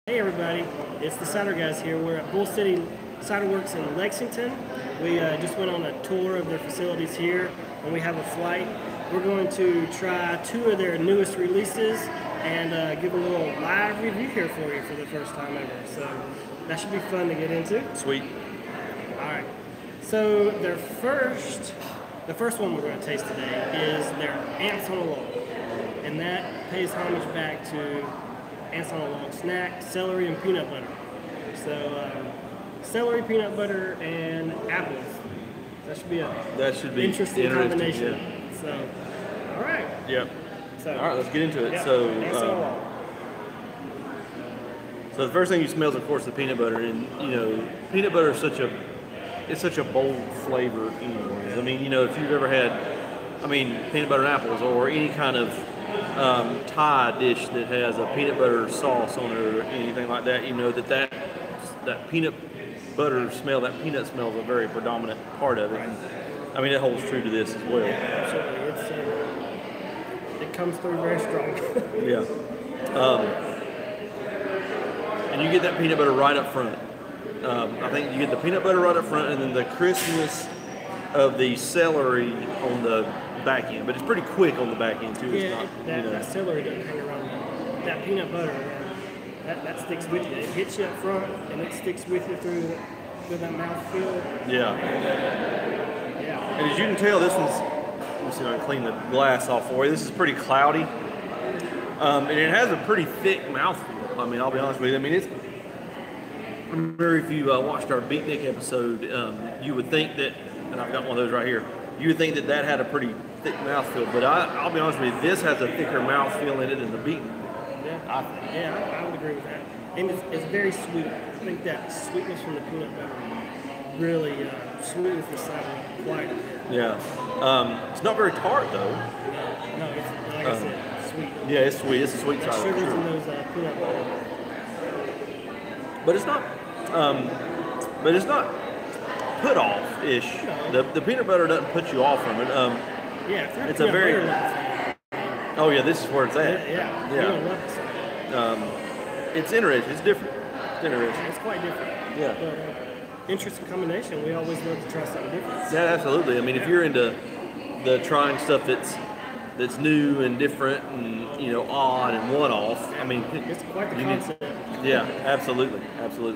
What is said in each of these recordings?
Hey everybody, it's the Cider guys here. We're at Bull City Ciderworks in Lexington. We just went on a tour of their facilities here, and we have a flight. We're going to try two of their newest releases and give a little live review here for you for the first time ever. So that should be fun to get into. Sweet. All right. So the first one we're going to taste today is their Ants on a Log, and that pays homage back to Ants on a Log snack, celery and peanut butter. So celery, peanut butter, and apples. That should be interesting combination. Yeah. So, all right. Yep. So, all right, let's get into it. Yeah, So, Ants on a Log. so the first thing you smell is, of course, the peanut butter, and peanut butter is such a bold flavor. Anyways, I mean, if you've ever had, peanut butter and apples or any kind of Thai dish that has a peanut butter sauce on it or anything like that, that peanut butter smell, that peanut smell is a very predominant part of it. And, it holds true to this as well. Absolutely. It comes through very strong. Yeah. And you get that peanut butter right up front. I think you get the peanut butter right up front, and then the crispness of the celery on the back end, but it's pretty quick on the back end too. Yeah, that celery doesn't hang around. That peanut butter, that sticks with you. It hits you up front, and it sticks with you through that mouthfeel. Yeah. Yeah. And as you can tell, this one's. Let me see if I can clean the glass off for you. This is pretty cloudy, and it has a pretty thick mouthfeel. I'll be honest with you. It's. I remember if you watched our Beatnik episode, you would think that, and I've got one of those right here. You would think that had a pretty thick mouthfeel, but I'll be honest with you, this has a thicker mouthfeel in it than the Beatnik. Yeah, I would agree with that. And it's very sweet. I think that sweetness from the peanut butter really sweetens the cider quite a bit. Yeah. It's not very tart though. No, it's like I said, sweet. Yeah, it's sweet. It's a sweet cider. Sugars Sure. in those peanut butter. But it's not put off-ish. No. The peanut butter doesn't put you off from it. Yeah, it's a very. Oh yeah, this is where it's at. Yeah. It's interesting. It's different. It's interesting. It's quite different. Yeah. But, interesting combination. We always love to try something different. Yeah, absolutely. If you're into the trying stuff that's new and different and odd and one-off, it's quite the concept. Yeah, absolutely. So,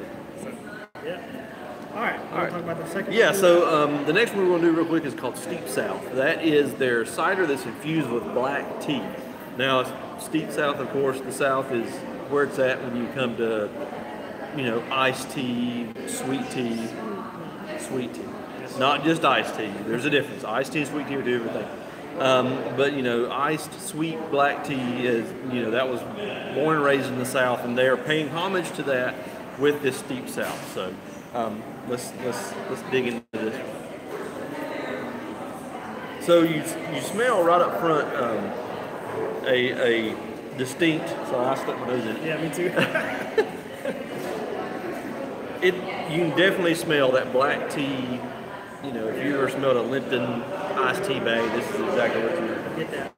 yeah. All right. Talk about the second. Yeah. So the next one we're going to do real quick is called Steep South. That is their cider that's infused with black tea. Now, Steep South, of course, the South is where it's at when you come to iced tea, sweet tea. Not just iced tea. There's a difference. Iced tea and sweet tea are two different things. But iced sweet black tea is that was born and raised in the South, and they are paying homage to that with this Steep South. So let's dig into this. So you smell right up front a distinct. Sorry, I stuck my nose in it. Yeah, me too. You can definitely smell that black tea. If you ever smelled a Lipton iced tea bag, this is exactly what you get that.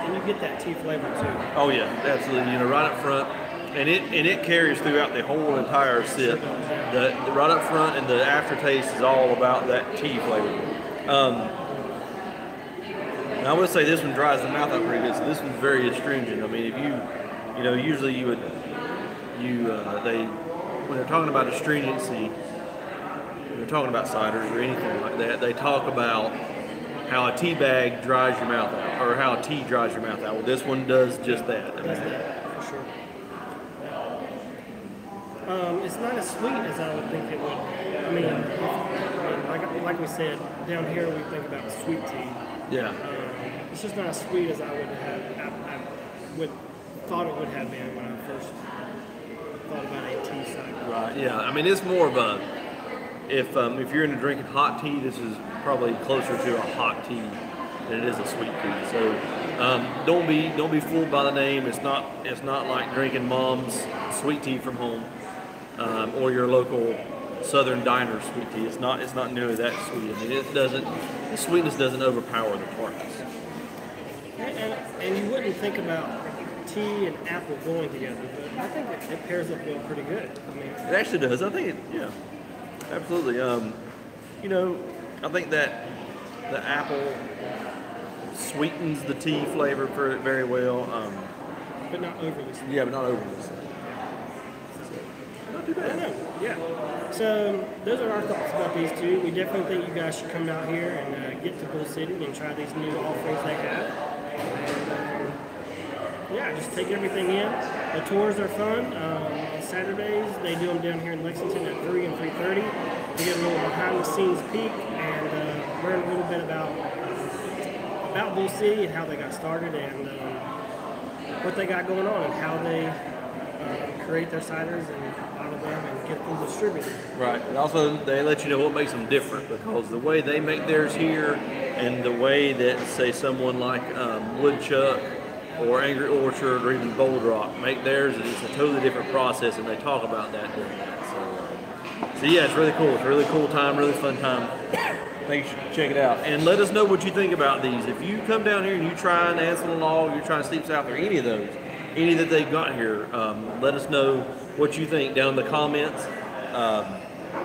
And you get that tea flavor too. Oh yeah, absolutely. Right up front, and it carries throughout the whole entire sip. The right up front and the aftertaste is all about that tea flavor. And I would say this one dries the mouth out pretty good. So this one's very astringent. If you, usually you would, when they're talking about astringency, when they're talking about ciders or anything like that, they talk about how a tea bag dries your mouth out, or how a tea dries your mouth out. Well, this one does just that. Does that, for sure. It's not as sweet as I would think it would. Like we said, down here we think about sweet tea. Yeah. It's just not as sweet as I would have. Thought it would have been when I first thought about a tea cider. Right. Yeah. It's more of a. If you're into drinking hot tea, this is probably closer to a hot tea than it is a sweet tea. So don't be fooled by the name. It's not like drinking mom's sweet tea from home or your local Southern diner sweet tea. It's not nearly that sweet. The sweetness doesn't overpower the tartness. wouldn't think about tea and apple going together, but I think it pairs up well pretty good. I mean, It actually does. I think it, yeah, absolutely. You know, I think that the apple sweetens the tea flavor for it very well. but not overly sweet. Yeah, but not overly so. Not too I bad. know, yeah. So those are our thoughts about these two. We definitely think you guys should come out here and get to Bull City and try these new offerings they have. And, yeah, just take everything in. The tours are fun. On Saturdays, they do them down here in Lexington at 3 and 3:30. We get a little behind-the-scenes peek and learn a little bit about Bull City and how they got started and what they got going on and how they create their ciders and bottle them and get them distributed. Right. And also, they let you know what makes them different because the way they make theirs here and the way that, say, someone like Woodchuck or Angry Orchard or even Bold Rock make theirs, it's a totally different process, and they talk about that during that. So yeah, it's really cool. It's a really cool time, really fun time. I think you should check it out. And let us know what you think about these. If you come down here and you try an Ansel and Log, you're trying Steep South, or any of those, any that they've got here, let us know what you think down in the comments.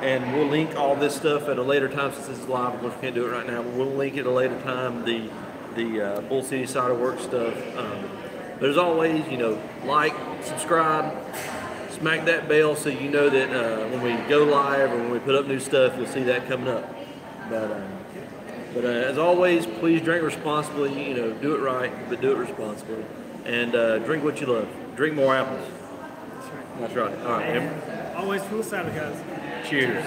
And we'll link all this stuff at a later time since this is live. Of course, we can't do it right now, but we'll link at a later time the Bull City Ciderworks stuff. But as always, you know, like, subscribe, smack that bell so you know that when we go live or when we put up new stuff, you'll see that coming up. But as always, please drink responsibly. You know, do it right, but do it responsibly. And drink what you love. Drink more apples. That's right. That's right. All right. And always from the cider guys. Cheers.